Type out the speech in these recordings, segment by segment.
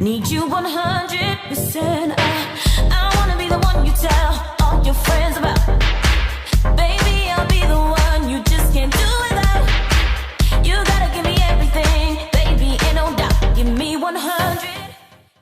Need you 100%. I wanna be the one you tell all your friends about. Baby, I'll be the one you just can't do without. You gotta give me everything, baby, ain't no doubt. Give me 100.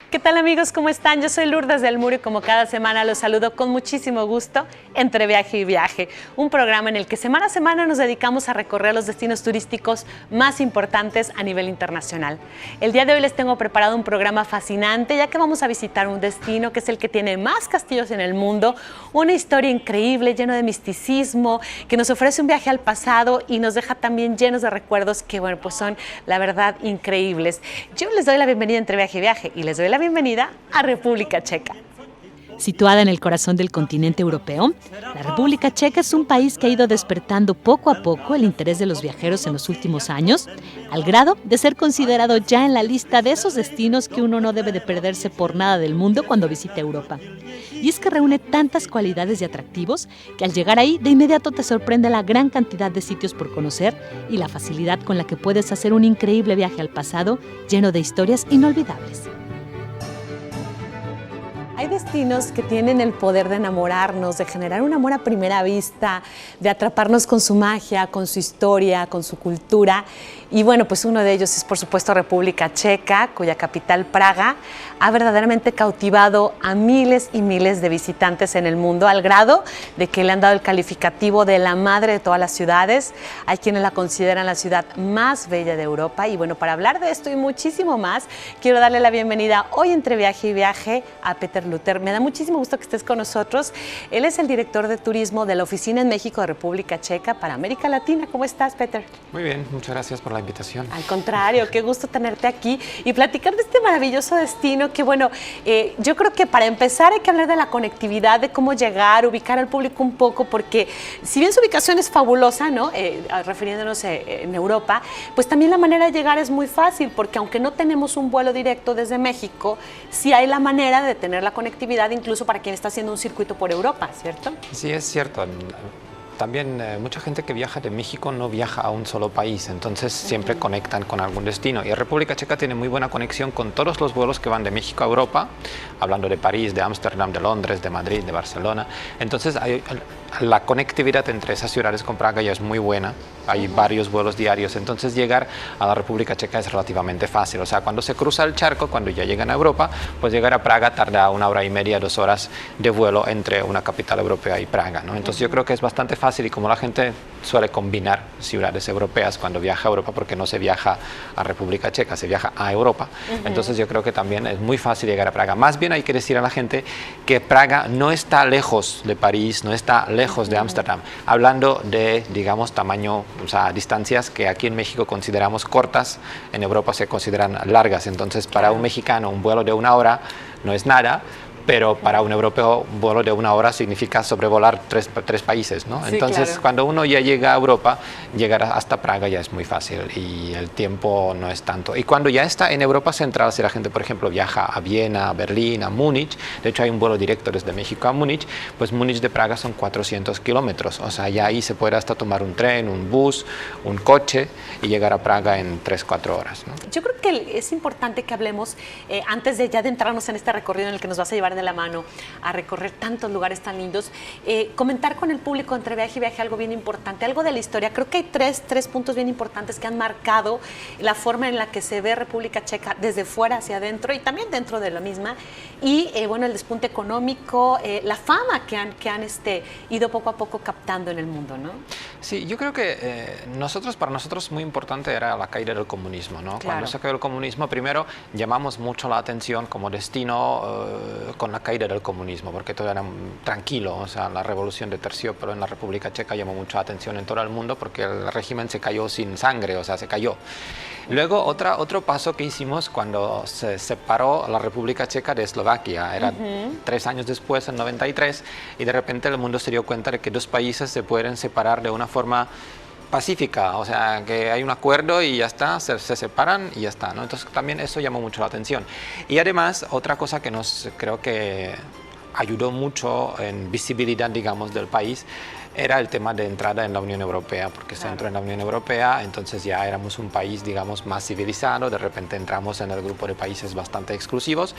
¿Qué tal, amigos? ¿Cómo están? Yo soy Lourdes del Muro y como cada semana los saludo con muchísimo gusto Entre Viaje y Viaje, un programa en el que semana a semana nos dedicamos a recorrer los destinos turísticos más importantes a nivel internacional. El día de hoy les tengo preparado un programa fascinante, ya que vamos a visitar un destino que es el que tiene más castillos en el mundo, una historia increíble, lleno de misticismo, que nos ofrece un viaje al pasado y nos deja también llenos de recuerdos que, bueno, pues son, la verdad, increíbles. Yo les doy la bienvenida a Entre Viaje y Viaje y les doy la bienvenida a República Checa. Situada en el corazón del continente europeo, la República Checa es un país que ha ido despertando poco a poco el interés de los viajeros en los últimos años, al grado de ser considerado ya en la lista de esos destinos que uno no debe de perderse por nada del mundo cuando visite Europa. Y es que reúne tantas cualidades y atractivos que al llegar ahí de inmediato te sorprende la gran cantidad de sitios por conocer y la facilidad con la que puedes hacer un increíble viaje al pasado lleno de historias inolvidables. Hay destinos que tienen el poder de enamorarnos, de generar un amor a primera vista, de atraparnos con su magia, con su historia, con su cultura. Y bueno, pues uno de ellos es, por supuesto, República Checa, cuya capital, Praga, ha verdaderamente cautivado a miles y miles de visitantes en el mundo, al grado de que le han dado el calificativo de la madre de todas las ciudades. Hay quienes la consideran la ciudad más bella de Europa. Y bueno, para hablar de esto y muchísimo más, quiero darle la bienvenida hoy Entre Viaje y Viaje a Peter Luther. Me da muchísimo gusto que estés con nosotros. Él es el director de turismo de la Oficina en México de República Checa para América Latina. ¿Cómo estás, Peter? Muy bien, muchas gracias por la invitación. Al contrario, qué gusto tenerte aquí y platicar de este maravilloso destino que, bueno, yo creo que para empezar hay que hablar de la conectividad, de cómo llegar, ubicar al público un poco, porque si bien su ubicación es fabulosa, ¿no? Refiriéndonos en Europa, pues también la manera de llegar es muy fácil, porque aunque no tenemos un vuelo directo desde México, sí hay la manera de tener la conectividad incluso para quien está haciendo un circuito por Europa, ¿cierto? Sí, es cierto. También mucha gente que viaja de México no viaja a un solo país, entonces siempre conectan con algún destino. Y República Checa tiene muy buena conexión con todos los vuelos que van de México a Europa, hablando de París, de Ámsterdam, de Londres, de Madrid, de Barcelona. Entonces la conectividad entre esas ciudades con Praga ya es muy buena, hay varios vuelos diarios, entonces llegar a la República Checa es relativamente fácil. O sea, cuando se cruza el charco, cuando ya llegan a Europa, pues llegar a Praga tarda 1 hora y media, 2 horas de vuelo entre una capital europea y Praga, ¿no? Entonces yo creo que es bastante fácil y como la gente suele combinar ciudades europeas cuando viaja a Europa, porque no se viaja a República Checa, se viaja a Europa. Entonces yo creo que también es muy fácil llegar a Praga. Más bien hay que decir a la gente que Praga no está lejos de París, no está lejos de Ámsterdam, hablando de, digamos, tamaño, o sea, distancias que aquí en México consideramos cortas, en Europa se consideran largas. Entonces para un mexicano un vuelo de 1 hora no es nada, pero para un europeo un vuelo de 1 hora significa sobrevolar tres países, ¿no? Sí, entonces, claro, cuando uno ya llega a Europa, llegar hasta Praga ya es muy fácil y el tiempo no es tanto. Y cuando ya está en Europa Central, si la gente, por ejemplo, viaja a Viena, a Berlín, a Múnich, de hecho hay un vuelo directo desde México a Múnich, pues Múnich de Praga son 400 kilómetros, o sea, ya ahí se puede hasta tomar un tren, un bus, un coche y llegar a Praga en 3-4 horas, ¿no? Yo creo que es importante que hablemos, antes de ya de entrarnos en este recorrido en el que nos vas a llevar de la mano a recorrer tantos lugares tan lindos, comentar con el público Entre Viaje y Viaje algo bien importante, algo de la historia. Creo que hay tres puntos bien importantes que han marcado la forma en la que se ve República Checa desde fuera hacia adentro y también dentro de la misma. Y bueno, el despunte económico, la fama que han ido poco a poco captando en el mundo, ¿no? Sí, yo creo que para nosotros muy importante era la caída del comunismo, ¿no? Claro. Cuando se cayó el comunismo, primero llamamos mucho la atención como destino con la caída del comunismo, porque todo era tranquilo, o sea, la revolución de Terciopelo en la República Checa llamó mucha atención en todo el mundo porque el régimen se cayó sin sangre, o sea, se cayó. Luego, otro paso que hicimos cuando se separó la República Checa de Eslovaquia, era 3 años después, en 93, y de repente el mundo se dio cuenta de que 2 países se pueden separar de una forma pacífica, o sea, que hay un acuerdo y ya está, se separan y ya está, ¿no? Entonces también eso llamó mucho la atención. Y además, otra cosa que creo que ayudó mucho en visibilidad, digamos, del país, era el tema de entrada en la Unión Europea, porque se entró en la Unión Europea, entonces ya éramos un país, digamos, más civilizado, de repente entramos en el grupo de países bastante exclusivos.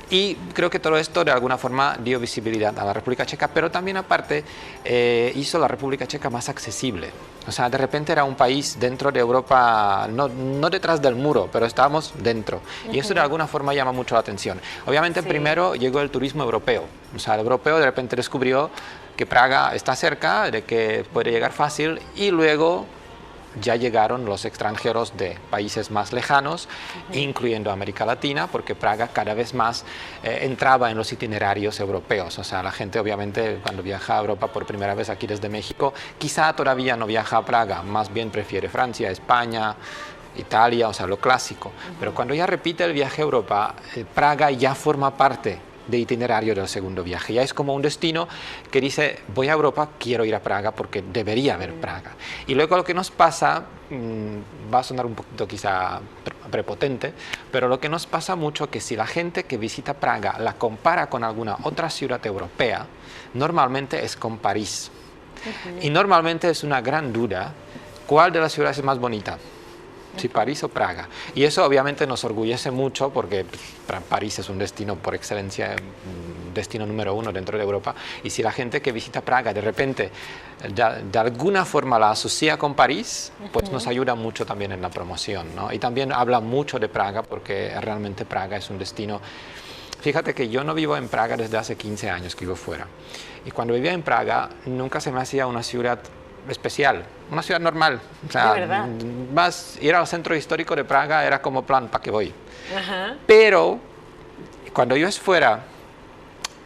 Y creo que todo esto de alguna forma dio visibilidad a la República Checa, pero también aparte hizo la República Checa más accesible. O sea, de repente era un país dentro de Europa, no detrás del muro, pero estábamos dentro. Y eso de alguna forma llama mucho la atención. Obviamente primero llegó el turismo europeo. O sea, el europeo de repente descubrió que Praga está cerca, de que puede llegar fácil, y luego ya llegaron los extranjeros de países más lejanos, incluyendo América Latina, porque Praga cada vez más entraba en los itinerarios europeos. O sea, la gente obviamente cuando viaja a Europa por primera vez aquí desde México, quizá todavía no viaja a Praga, más bien prefiere Francia, España, Italia, o sea, lo clásico. Pero cuando ya repite el viaje a Europa, Praga ya forma parte de itinerario del segundo viaje. Ya es como un destino que dice, voy a Europa, quiero ir a Praga porque debería ver Praga. Y luego lo que nos pasa, va a sonar un poquito quizá prepotente, pero lo que nos pasa mucho que si la gente que visita Praga la compara con alguna otra ciudad europea, normalmente es con París. Y normalmente es una gran duda, ¿cuál de las ciudades es más bonita? Si París o Praga. Y eso obviamente nos orgullece mucho porque París es un destino por excelencia, un destino número uno dentro de Europa. Y si la gente que visita Praga de repente de alguna forma la asocia con París, pues nos ayuda mucho también en la promoción, ¿no? Y también habla mucho de Praga porque realmente Praga es un destino. Fíjate que yo no vivo en Praga desde hace 15 años que vivo fuera. Y cuando vivía en Praga nunca se me hacía una ciudad especial, una ciudad normal. O sea, más ir al centro histórico de Praga era como plan, ¿para qué voy? Pero cuando yo es fuera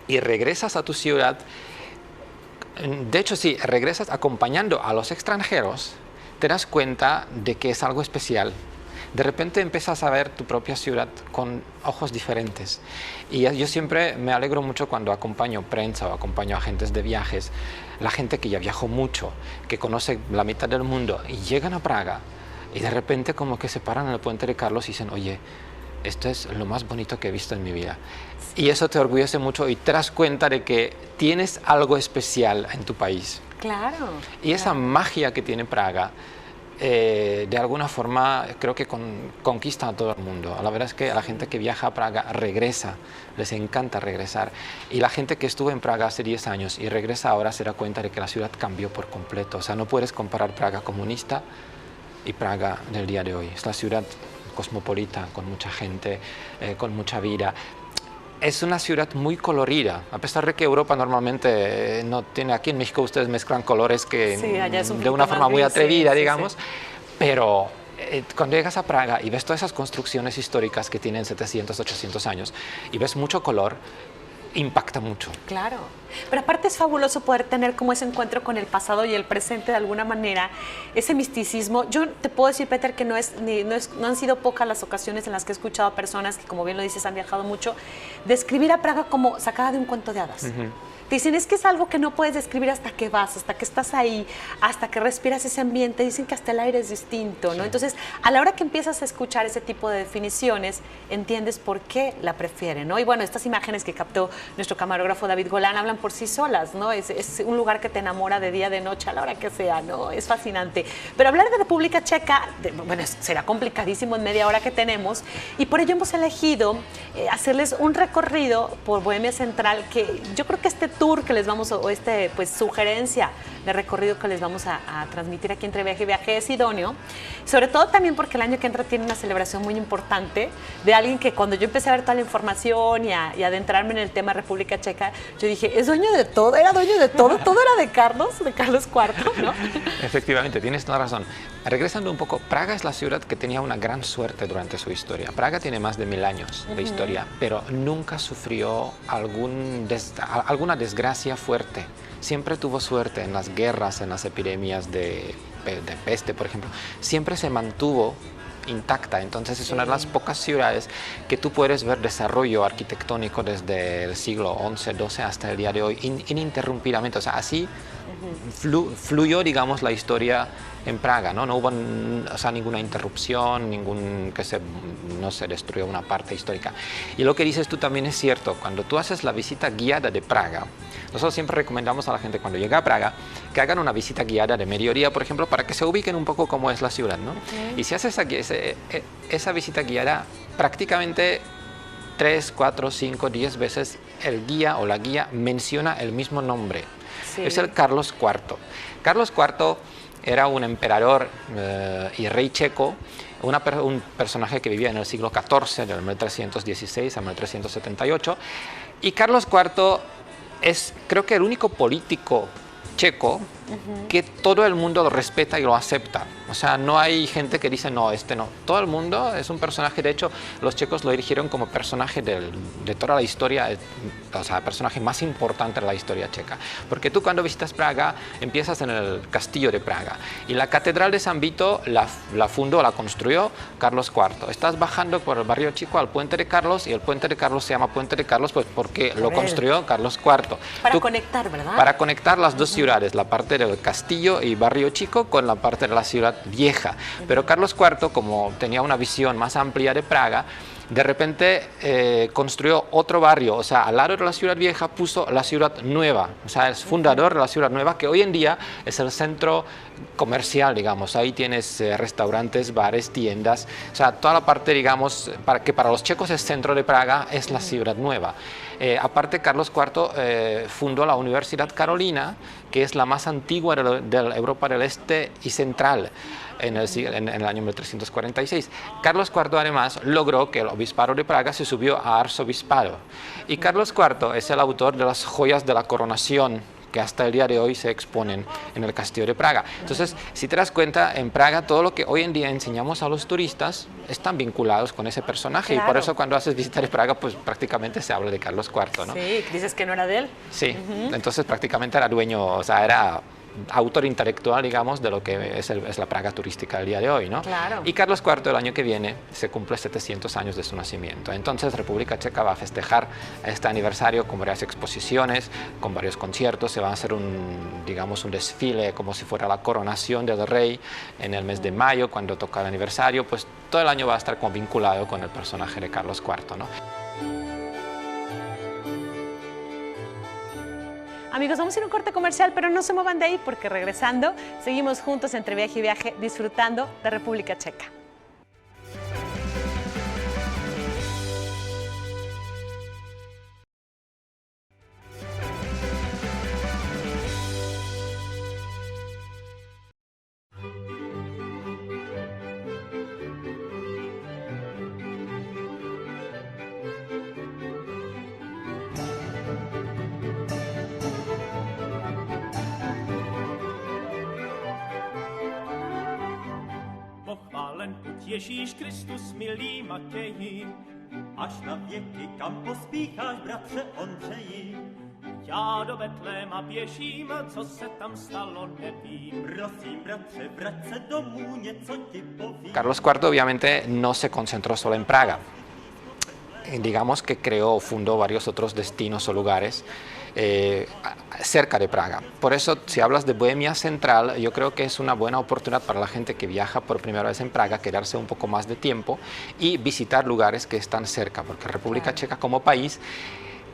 y regresas a tu ciudad, de hecho si regresas acompañando a los extranjeros, te das cuenta de que es algo especial. De repente empiezas a ver tu propia ciudad con ojos diferentes. Y yo siempre me alegro mucho cuando acompaño prensa o acompaño agentes de viajes, la gente que ya viajó mucho, que conoce la mitad del mundo y llegan a Praga y de repente como que se paran en el puente de Carlos y dicen, oye, esto es lo más bonito que he visto en mi vida. Y eso te orgullece mucho y te das cuenta de que tienes algo especial en tu país. Claro. Y esa magia que tiene Praga, de alguna forma creo que conquista a todo el mundo. La verdad es que a la gente que viaja a Praga regresa, les encanta regresar. Y la gente que estuvo en Praga hace 10 años y regresa ahora se da cuenta de que la ciudad cambió por completo. O sea, no puedes comparar Praga comunista y Praga del día de hoy. Es la ciudad cosmopolita, con mucha gente, con mucha vida. Es una ciudad muy colorida, a pesar de que Europa normalmente no tiene, aquí en México ustedes mezclan colores que de una forma muy atrevida, digamos, pero cuando llegas a Praga y ves todas esas construcciones históricas que tienen 700, 800 años y ves mucho color, impacta mucho. Claro, pero aparte es fabuloso poder tener como ese encuentro con el pasado y el presente de alguna manera, ese misticismo. Yo te puedo decir, Peter, que no han sido pocas las ocasiones en las que he escuchado a personas que, como bien lo dices, han viajado mucho, describir a Praga como sacada de un cuento de hadas. Te dicen, es que es algo que no puedes describir hasta que vas, hasta que estás ahí, hasta que respiras ese ambiente. Dicen que hasta el aire es distinto, ¿no? Entonces, a la hora que empiezas a escuchar ese tipo de definiciones, entiendes por qué la prefieren, ¿no? Y bueno, estas imágenes que captó nuestro camarógrafo David Golán hablan por sí solas, ¿no? Es un lugar que te enamora de día, de noche, a la hora que sea, ¿no? Es fascinante. Pero hablar de República Checa, bueno, será complicadísimo en media hora que tenemos, y por ello hemos elegido hacerles un recorrido por Bohemia Central, que yo creo que este tour que les vamos, o pues sugerencia de recorrido que les vamos a transmitir aquí entre Viaje y Viaje es idóneo, sobre todo también porque el año que entra tiene una celebración muy importante de alguien que cuando yo empecé a ver toda la información y adentrarme en el tema República Checa, yo dije, es dueño de todo, era dueño de todo, todo era de Carlos IV, ¿no? Efectivamente, tienes toda razón. Regresando un poco, Praga es la ciudad que tenía una gran suerte durante su historia. Praga tiene más de 1000 años de historia, pero nunca sufrió alguna desgracia fuerte. Siempre tuvo suerte en las guerras, en las epidemias de peste, por ejemplo. Siempre se mantuvo intacta, entonces es una de las pocas ciudades que tú puedes ver desarrollo arquitectónico desde el siglo XI, XII hasta el día de hoy, ininterrumpidamente. O sea, así fluyó, digamos, la historia en Praga, ¿no? No hubo o sea, ninguna interrupción, no se destruyó una parte histórica. Y lo que dices tú también es cierto, cuando tú haces la visita guiada de Praga, nosotros siempre recomendamos a la gente cuando llega a Praga que hagan una visita guiada de mediodía, por ejemplo, para que se ubiquen un poco cómo es la ciudad, ¿no? Y si haces esa visita guiada, prácticamente 3, 4, 5, 10 veces el guía o la guía menciona el mismo nombre. Sí. Es el Carlos IV. Carlos IV era un emperador y rey checo, un personaje que vivía en el siglo XIV, del 1316 a 1378. Y Carlos IV es, creo que, el único político checo que todo el mundo lo respeta y lo acepta. O sea, no hay gente que dice, no, este no. Todo el mundo es un personaje, de hecho, los checos lo eligieron como personaje de toda la historia, o sea, personaje más importante de la historia checa. Porque tú cuando visitas Praga, empiezas en el castillo de Praga. Y la catedral de San Vito la construyó Carlos IV. Estás bajando por el barrio chico al Puente de Carlos, y el Puente de Carlos se llama Puente de Carlos pues porque lo construyó Carlos IV. Para conectar, ¿verdad? Para conectar las dos ciudades, la parte del castillo y barrio chico con la parte de la ciudad vieja. Pero Carlos IV, como tenía una visión más amplia de Praga, de repente construyó otro barrio, o sea, al lado de la ciudad vieja puso la ciudad nueva, o sea, es fundador de la ciudad nueva, que hoy en día es el centro comercial, digamos. Ahí tienes restaurantes, bares, tiendas, o sea, toda la parte, digamos, que para los checos es centro de Praga, es la ciudad nueva. Aparte, Carlos IV fundó la Universidad Carolina, que es la más antigua de Europa del Este y Central, en el año 1346. Carlos IV además logró que el obispado de Praga se subió a arzobispado. Y Carlos IV es el autor de las joyas de la coronación, que hasta el día de hoy se exponen en el castillo de Praga. Entonces, si te das cuenta, en Praga todo lo que hoy en día enseñamos a los turistas están vinculados con ese personaje. Claro. Y por eso cuando haces visita de Praga, pues prácticamente se habla de Carlos IV, ¿no? Sí, dices que no era de él. Sí, entonces prácticamente era dueño, o sea, era autor intelectual, digamos, de lo que es la Praga turística del día de hoy, ¿no? Claro. Y Carlos IV el año que viene se cumple 700 años de su nacimiento. Entonces República Checa va a festejar este aniversario con varias exposiciones, con varios conciertos. Se va a hacer un desfile como si fuera la coronación del rey en el mes de mayo, cuando toca el aniversario. Pues todo el año va a estar como vinculado con el personaje de Carlos IV, ¿no? Amigos, vamos a ir a un corte comercial, pero no se muevan de ahí porque regresando seguimos juntos entre viaje y viaje disfrutando de República Checa. Pochválen buď Ježíš Kristus, milý Matěji, až na věky, kam pospícháš, bratře Ondřeji. Já do Betléma běžím, co se tam stalo, nevím. Prosím, bratře, vrať se domů, něco ti povím. Carlos IV obviamente no se concentró solo en Praga. Digamos que fundó varios otros destinos o lugares cerca de Praga. Por eso, si hablas de Bohemia Central, yo creo que es una buena oportunidad para la gente que viaja por primera vez en Praga, quedarse un poco más de tiempo y visitar lugares que están cerca, porque República Checa como país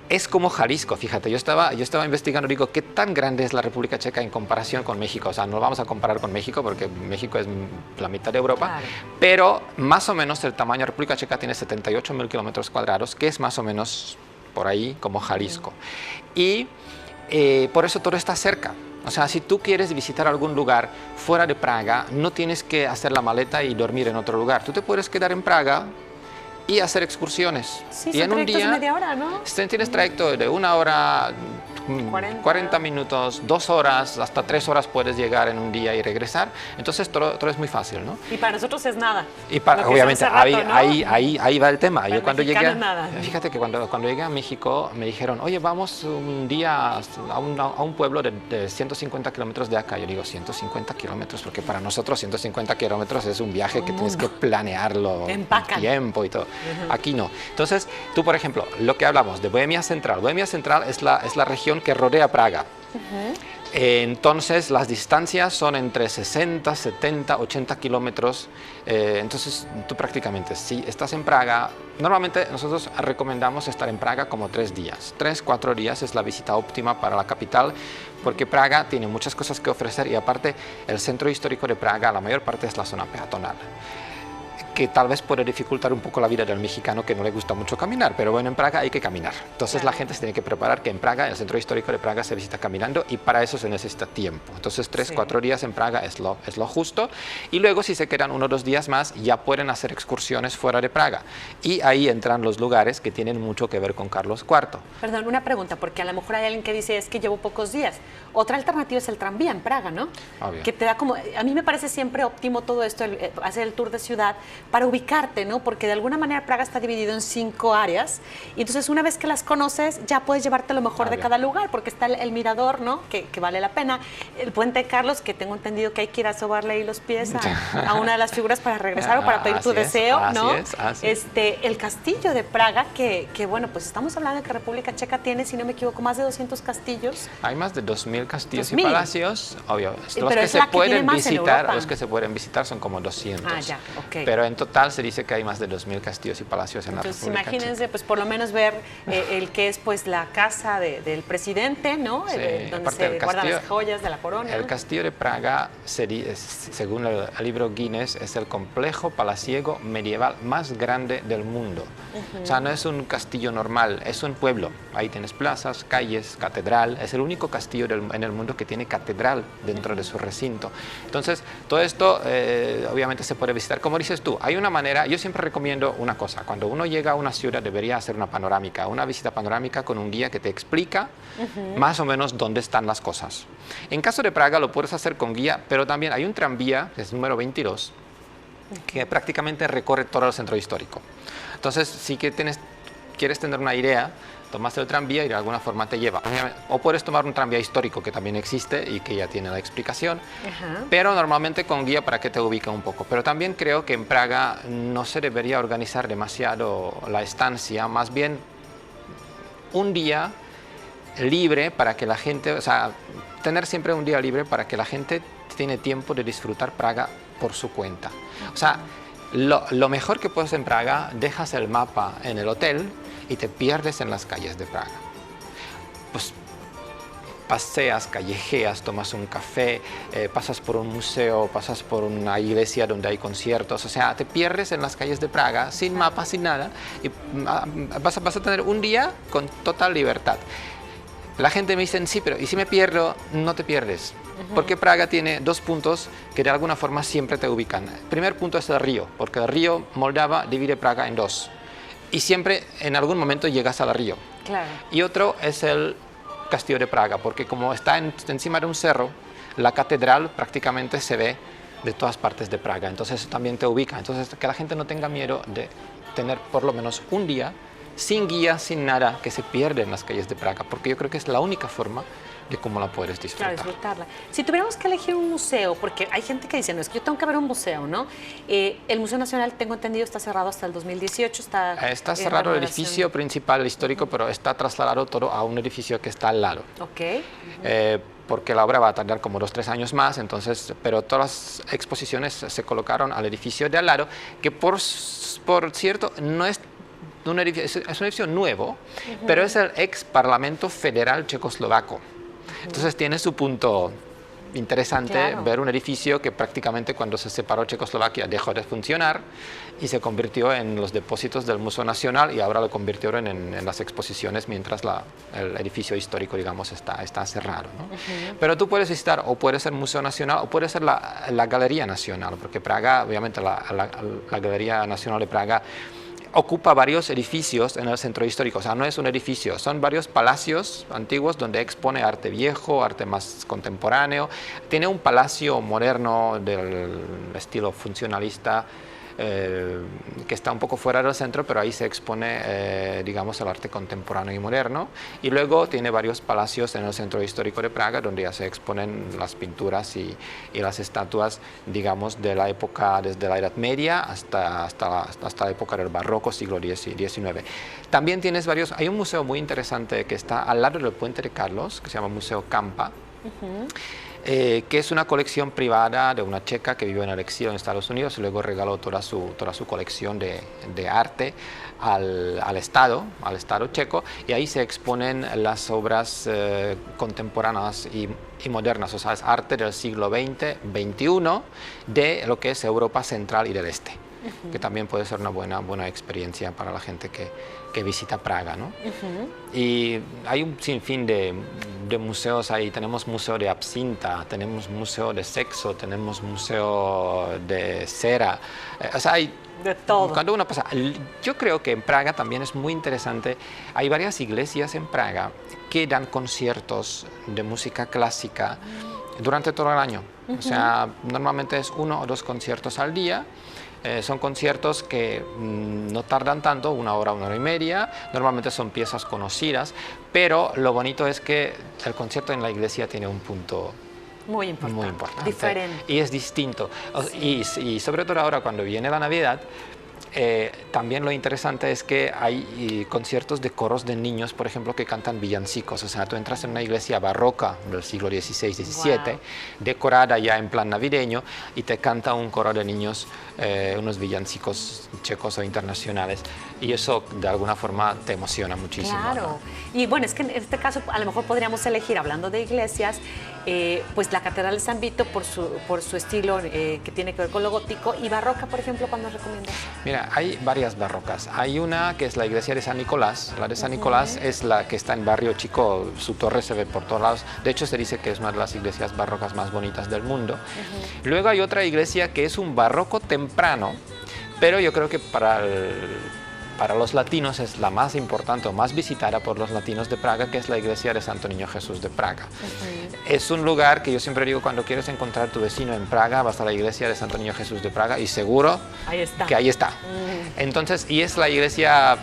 es como Jalisco. Fíjate, yo estaba investigando, digo, ¿qué tan grande es la República Checa en comparación con México? O sea, no lo vamos a comparar con México porque México es la mitad de Europa, claro, pero más o menos el tamaño de República Checa tiene 78.000 kilómetros cuadrados, que es más o menos por ahí como Jalisco. Y por eso todo está cerca. O sea, si tú quieres visitar algún lugar fuera de Praga, no tienes que hacer la maleta y dormir en otro lugar. Tú te puedes quedar en Praga y hacer excursiones. Sí, y en un día, de media hora, ¿no? Tienes trayecto de 1 hora, 40 minutos, 2 horas, hasta 3 horas puedes llegar en un día y regresar. Entonces todo es muy fácil, ¿no? Y para nosotros es nada. Y obviamente rato, ¿no? ahí va el tema. Para yo cuando llegué, nada. fíjate que cuando llegué a México me dijeron, oye, vamos un día a un pueblo de 150 kilómetros de acá. Yo digo, 150 kilómetros, porque para nosotros 150 kilómetros es un viaje que tienes que planearlo con tiempo y todo. Aquí no. Entonces, tú, por ejemplo, lo que hablamos de Bohemia Central. Bohemia Central es la región que rodea Praga. Entonces las distancias son entre 60, 70, 80 kilómetros. Entonces tú prácticamente, si estás en Praga, normalmente nosotros recomendamos estar en Praga como 3 días. 3, 4 días es la visita óptima para la capital, porque Praga tiene muchas cosas que ofrecer y aparte el centro histórico de Praga, la mayor parte es la zona peatonal, que tal vez puede dificultar un poco la vida del mexicano que no le gusta mucho caminar, pero bueno, en Praga hay que caminar. Entonces Claro. la gente se tiene que preparar que en Praga, el centro histórico de Praga se visita caminando y para eso se necesita tiempo. Entonces 3, Sí. 4 días en Praga es lo justo y luego si se quedan 1 o 2 días más ya pueden hacer excursiones fuera de Praga y ahí entran los lugares que tienen mucho que ver con Carlos IV. Perdón, una pregunta, porque a lo mejor hay alguien que dice es que llevo pocos días. Otra alternativa es el tranvía en Praga, ¿no? Obvio. Que te da como, a mí me parece siempre óptimo todo esto, hacer el tour de ciudad para ubicarte, ¿no? Porque de alguna manera Praga está dividido en 5 áreas y entonces una vez que las conoces ya puedes llevarte lo mejor de Obvio. cada lugar, porque está el mirador, ¿no? Que vale la pena. El puente de Carlos, que tengo entendido que hay que ir a sobarle ahí los pies a una de las figuras para regresar o para pedir tu Así es, deseo, así ¿no? es, así es. El castillo de Praga, que bueno, pues estamos hablando de que República Checa tiene, si no me equivoco, más de 200 castillos. Hay más de 2000 castillos 2000. y palacios, obvio. Los Pero que es se la que tiene pueden más en visitar, Europa. los que se pueden visitar son como 200. Ah, ya, ok. Pero en total se dice que hay más de 2000 castillos y palacios en Entonces, la República imagínense, Checa. pues por lo menos ver el que es pues la casa del presidente, ¿no? Sí, Donde aparte se del guardan castillo- las joyas de la corona. El castillo de Praga, según el libro Guinness, es el complejo palaciego medieval más grande del mundo. O sea, no es un castillo normal, es un pueblo. Ahí tienes plazas, calles, catedral. Es el único castillo en el mundo que tiene catedral dentro de su recinto. Entonces, todo esto obviamente se puede visitar. Como dices tú, hay una manera, yo siempre recomiendo una cosa. Cuando uno llega a una ciudad debería hacer una panorámica, una visita panorámica con un guía que te explica más o menos dónde están las cosas. En caso de Praga lo puedes hacer con guía, pero también hay un tranvía, que es número 22, que prácticamente recorre todo el centro histórico. Entonces, si que quieres tener una idea, tomas el tranvía y de alguna forma te lleva. O puedes tomar un tranvía histórico que también existe y que ya tiene la explicación, Ajá. pero normalmente con guía para que te ubique un poco. Pero también creo que en Praga no se debería organizar demasiado la estancia, más bien un día libre para que la gente, o sea, tener siempre un día libre para que la gente tiene tiempo de disfrutar Praga por su cuenta. O sea, lo mejor que puedes en Praga, dejas el mapa en el hotel y te pierdes en las calles de Praga. Pues paseas, callejeas, tomas un café, pasas por un museo, pasas por una iglesia donde hay conciertos, o sea, te pierdes en las calles de Praga sin mapa, sin nada, y vas a tener un día con total libertad. La gente me dice, sí, pero ¿y si me pierdo? No te pierdes. Porque Praga tiene 2 puntos que de alguna forma siempre te ubican. El primer punto es el río, porque el río Moldava divide Praga en 2. Y siempre en algún momento llegas al río. Claro. Y otro es el Castillo de Praga, porque como está encima de un cerro, la catedral prácticamente se ve de todas partes de Praga. Entonces eso también te ubica. Entonces que la gente no tenga miedo de tener por lo menos un día sin guía, sin nada, que se pierde en las calles de Praga, porque yo creo que es la única forma de cómo la puedes disfrutar. Claro, disfrutarla. Si tuviéramos que elegir un museo, porque hay gente que dice, no, es que yo tengo que ver un museo, ¿no? El Museo Nacional, tengo entendido, está cerrado hasta el 2018. Está en cerrado el remodelación. edificio principal histórico, pero está trasladado todo a un edificio que está al lado. Ok. Porque la obra va a tardar como 2 o 3 años más, entonces, pero todas las exposiciones se colocaron al edificio de al lado, que por cierto no es un edificio, es un edificio nuevo, pero es el ex Parlamento Federal Checoslovaco. Entonces tiene su punto interesante, Claro. ver un edificio que prácticamente cuando se separó Checoslovaquia dejó de funcionar y se convirtió en los depósitos del Museo Nacional y ahora lo convirtieron en las exposiciones mientras el edificio histórico, digamos, está cerrado, ¿no? Pero tú puedes visitar o puede ser Museo Nacional o puede ser la Galería Nacional, porque Praga, obviamente la Galería Nacional de Praga ocupa varios edificios en el centro histórico, o sea, no es un edificio, son varios palacios antiguos donde expone arte viejo, arte más contemporáneo. Tiene un palacio moderno del estilo funcionalista que está un poco fuera del centro, pero ahí se expone, digamos, el arte contemporáneo y moderno. Y luego tiene varios palacios en el centro histórico de Praga, donde ya se exponen las pinturas y las estatuas, digamos, de la época, desde la Edad Media hasta la época del Barroco, siglo XIX. También tienes hay un museo muy interesante que está al lado del Puente de Carlos, que se llama Museo Campa, que es una colección privada de una checa que vive en el exilio en Estados Unidos y luego regaló toda su colección de arte al Estado checo, y ahí se exponen las obras contemporáneas y modernas, o sea, es arte del siglo XX, XXI, de lo que es Europa Central y del Este, que también puede ser una buena experiencia para la gente que visita Praga, ¿no? Y hay un sinfín de museos ahí. Tenemos museo de absintha, tenemos museo de sexo, tenemos museo de cera, o sea, hay de todo. Cuando uno pasa, yo creo que en Praga también es muy interesante. Hay varias iglesias en Praga que dan conciertos de música clásica durante todo el año. O sea, normalmente es 1 o 2 conciertos al día. Son conciertos que no tardan tanto, 1 hora, 1 hora y media. Normalmente son piezas conocidas, pero lo bonito es que el concierto en la iglesia tiene un punto muy importante. Diferente. Y es distinto. Y sobre todo ahora cuando viene la Navidad, también lo interesante es que hay conciertos de coros de niños, por ejemplo, que cantan villancicos. O sea, tú entras en una iglesia barroca del siglo XVI, XVII, decorada ya en plan navideño, y te canta un coro de niños unos villancicos checos o internacionales. Y eso, de alguna forma, te emociona muchísimo. Claro. ¿No? Y bueno, es que en este caso, a lo mejor podríamos elegir, hablando de iglesias, pues la Catedral de San Vito por su estilo que tiene que ver con lo gótico, y barroca, por ejemplo, ¿cuándo recomiendas? Mira, hay varias barrocas. Hay una que es la iglesia de San Nicolás. La de San Nicolás es la que está en Barrio Chico. Su torre se ve por todos lados. De hecho, se dice que es una de las iglesias barrocas más bonitas del mundo. Luego hay otra iglesia que es un barroco temprano, pero yo creo que para los latinos es la más importante o más visitada por los latinos de Praga, que es la iglesia de Santo Niño Jesús de Praga. Es un lugar que yo siempre digo, cuando quieres encontrar tu vecino en Praga, vas a la iglesia de Santo Niño Jesús de Praga y seguro que ahí está. Entonces, y es la iglesia,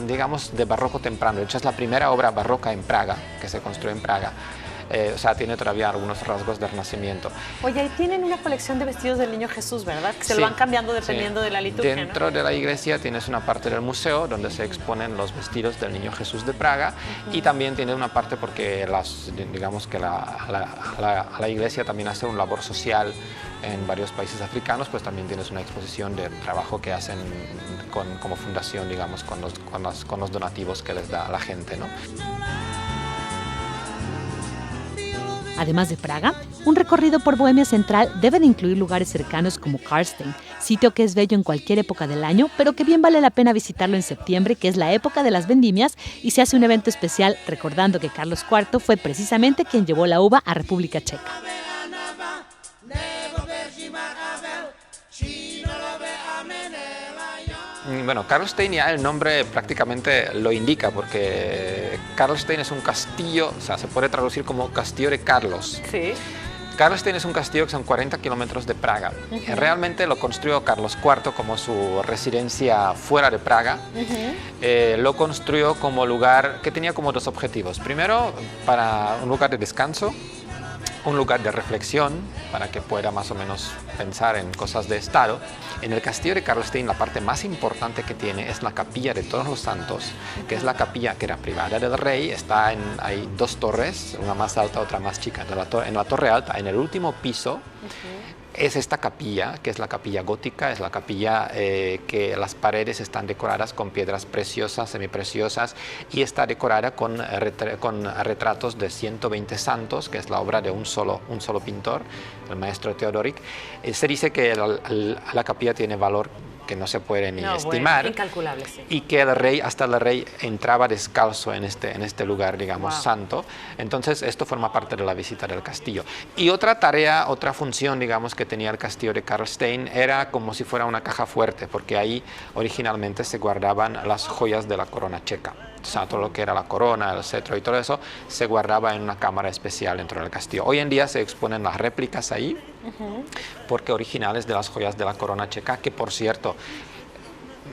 digamos, de barroco temprano. De hecho, es la primera obra barroca en Praga, que se construyó en Praga. O sea, tiene todavía algunos rasgos de Renacimiento. Oye, y tienen una colección de vestidos del Niño Jesús, ¿verdad? Que se lo van cambiando dependiendo de la liturgia, Dentro de la iglesia tienes una parte del museo donde se exponen los vestidos del Niño Jesús de Praga, y también tiene una parte porque digamos que la iglesia también hace un labor social en varios países africanos, pues también tienes una exposición del trabajo que hacen como fundación, digamos, con los donativos que les da a la gente, ¿no? Además de Praga, un recorrido por Bohemia Central debe de incluir lugares cercanos como Karlstein, sitio que es bello en cualquier época del año, pero que bien vale la pena visitarlo en septiembre, que es la época de las vendimias, y se hace un evento especial recordando que Carlos IV fue precisamente quien llevó la uva a República Checa. Bueno, Karlstein ya el nombre prácticamente lo indica, porque Karlstein es un castillo, o sea, se puede traducir como castillo de Carlos. Sí. Karlstein es un castillo que son 40 kilómetros de Praga. Realmente lo construyó Carlos IV como su residencia fuera de Praga. Lo construyó como lugar que tenía como 2 objetivos. Primero, para un lugar de descanso, un lugar de reflexión para que pueda más o menos pensar en cosas de Estado. En el castillo de Karlstein la parte más importante que tiene es la capilla de Todos los Santos, que es la capilla que era privada del rey. Hay 2 torres, una más alta, otra más chica. En la torre alta, en el último piso, es esta capilla, que es la capilla gótica, es la capilla que las paredes están decoradas con piedras preciosas, semipreciosas, y está decorada con retratos de 120 santos, que es la obra de un solo pintor, el maestro Teodoric. Se dice que la capilla tiene valor que no se puede ni estimar, incalculable, sí. Y que hasta el rey entraba descalzo en este lugar, digamos, santo. Entonces esto forma parte de la visita del castillo. Y otra función, digamos, que tenía el castillo de Karlstein era como si fuera una caja fuerte, porque ahí originalmente se guardaban las joyas de la corona checa. O sea, todo lo que era la corona, el cetro y todo eso se guardaba en una cámara especial dentro del castillo. Hoy en día se exponen las réplicas ahí, porque originales de las joyas de la corona checa, que por cierto,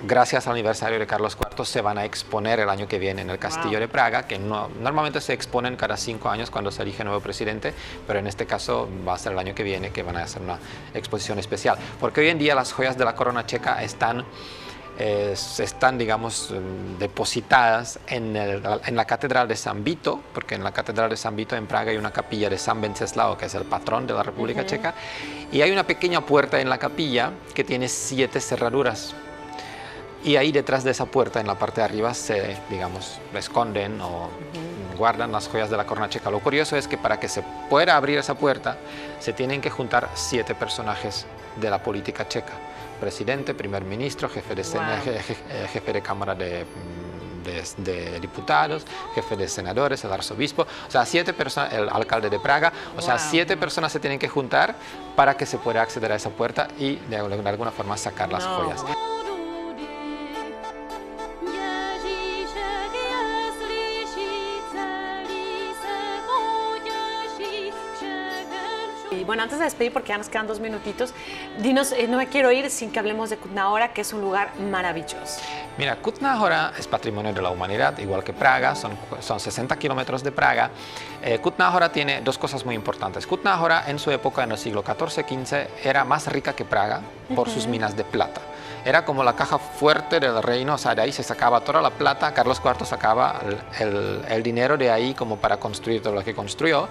gracias al aniversario de Carlos IV, se van a exponer el año que viene en el Castillo de Praga, que normalmente se exponen cada 5 años cuando se elige nuevo presidente, pero en este caso va a ser el año que viene que van a hacer una exposición especial. Porque hoy en día las joyas de la corona checa están están, digamos, depositadas en la Catedral de San Vito, porque en la Catedral de San Vito en Praga hay una capilla de San Wenceslao, que es el patrón de la República Checa, y hay una pequeña puerta en la capilla que tiene 7 cerraduras. Y ahí detrás de esa puerta, en la parte de arriba, se, digamos, esconden o guardan las joyas de la corona checa. Lo curioso es que para que se pueda abrir esa puerta, se tienen que juntar 7 personajes de la política checa. Presidente, primer ministro, jefe de Cámara de Diputados, jefe de senadores, el arzobispo, o sea, 7 personas, el alcalde de Praga, o sea, 7 personas se tienen que juntar para que se pueda acceder a esa puerta y de alguna forma sacar las joyas. Y bueno, antes de despedir, porque ya nos quedan 2 minutitos, dinos, no me quiero ir sin que hablemos de Kutná Hora, que es un lugar maravilloso. Mira, Kutná Hora es patrimonio de la humanidad, igual que Praga, son 60 kilómetros de Praga. Kutná Hora tiene 2 cosas muy importantes. Kutná Hora en su época, en el siglo XIV-XV, era más rica que Praga por sus minas de plata. Era como la caja fuerte del reino, o sea, de ahí se sacaba toda la plata. Carlos IV sacaba el dinero de ahí como para construir todo lo que construyó.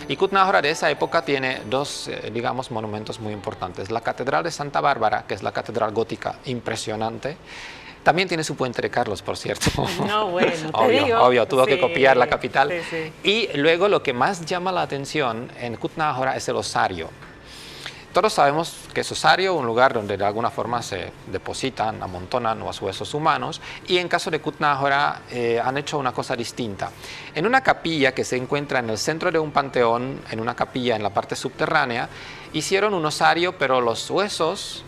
Y Kutná Hora de esa época tiene 2, digamos, monumentos muy importantes. La Catedral de Santa Bárbara, que es la catedral gótica impresionante. También tiene su puente de Carlos, por cierto. No, bueno, te digo. Obvio, tuvo que copiar la capital. Sí, sí. Y luego lo que más llama la atención en Kutná Hora es el osario. Todos sabemos que es osario, un lugar donde de alguna forma se depositan, amontonan los huesos humanos, y en caso de Kutná Hora han hecho una cosa distinta. En una capilla que se encuentra en el centro de un panteón, en una capilla en la parte subterránea, hicieron un osario, pero los huesos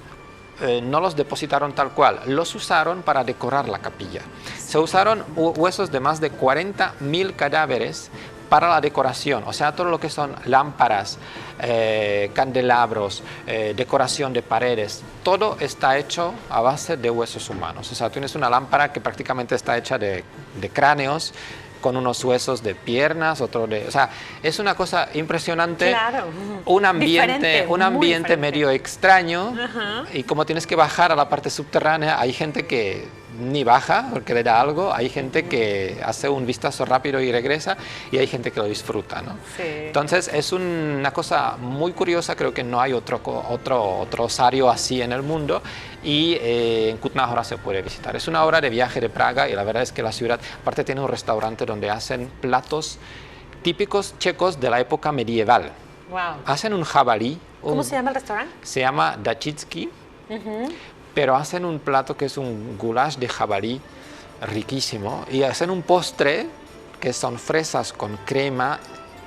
no los depositaron tal cual, los usaron para decorar la capilla. Se usaron huesos de más de 40.000 cadáveres para la decoración, o sea, todo lo que son lámparas, candelabros, decoración de paredes, todo está hecho a base de huesos humanos. O sea, tienes una lámpara que prácticamente está hecha de cráneos, con unos huesos de piernas, otro de... O sea, es una cosa impresionante. Claro. Un ambiente medio extraño. Ajá. Y como tienes que bajar a la parte subterránea, hay gente que ni baja porque le da algo, hay gente que hace un vistazo rápido y regresa, y hay gente que lo disfruta, ¿no? Sí. Entonces es una cosa muy curiosa, creo que no hay otro osario así en el mundo, y en Kutná Hora se puede visitar. Es una hora de viaje de Praga, y la verdad es que la ciudad, aparte, tiene un restaurante donde hacen platos típicos checos de la época medieval. Wow. Hacen un jabalí. ¿Cómo se llama el restaurante? Se llama Dachitsky. Pero hacen un plato que es un goulash de jabalí riquísimo, y hacen un postre que son fresas con crema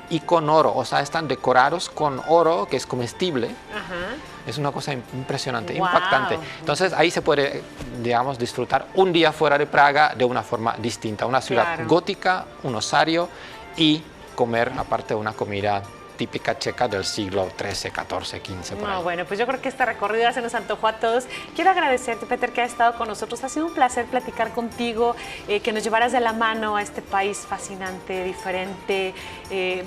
y con oro, o sea, están decorados con oro que es comestible. Ajá. Es una cosa impresionante, Wow. impactante. Entonces ahí se puede, digamos, disfrutar un día fuera de Praga de una forma distinta, una ciudad Claro. gótica, un osario, y comer aparte una comida típica checa del siglo XIII, XIV, XV. Por No, ahí. bueno, pues yo creo que esta recorrida se nos antojó a todos. Quiero agradecerte, Peter, que has estado con nosotros. Ha sido un placer platicar contigo, que nos llevaras de la mano a este país fascinante, diferente,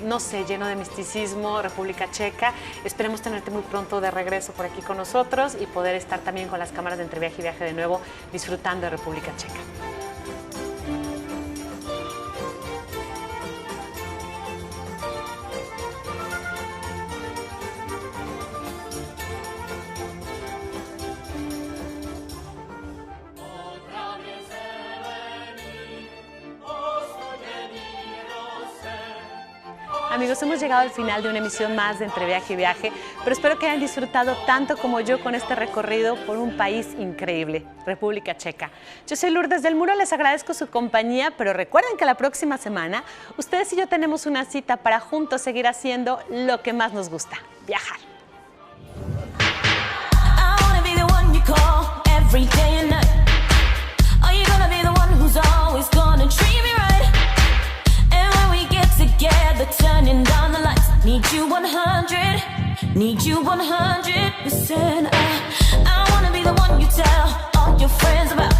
no sé, lleno de misticismo, República Checa. Esperemos tenerte muy pronto de regreso por aquí con nosotros y poder estar también con las cámaras de Entre Viaje y Viaje de nuevo disfrutando de República Checa. Amigos, hemos llegado al final de una emisión más de Entre Viaje y Viaje, pero espero que hayan disfrutado tanto como yo con este recorrido por un país increíble, República Checa. Yo soy Lourdes del Muro, les agradezco su compañía, pero recuerden que la próxima semana ustedes y yo tenemos una cita para juntos seguir haciendo lo que más nos gusta, viajar. I wanna be the one you call every day and night. Are you gonna be the one who's always gonna treat me right? And when we get together, turning down the lights, need you 100, need you 100%. I wanna be the one you tell all your friends about.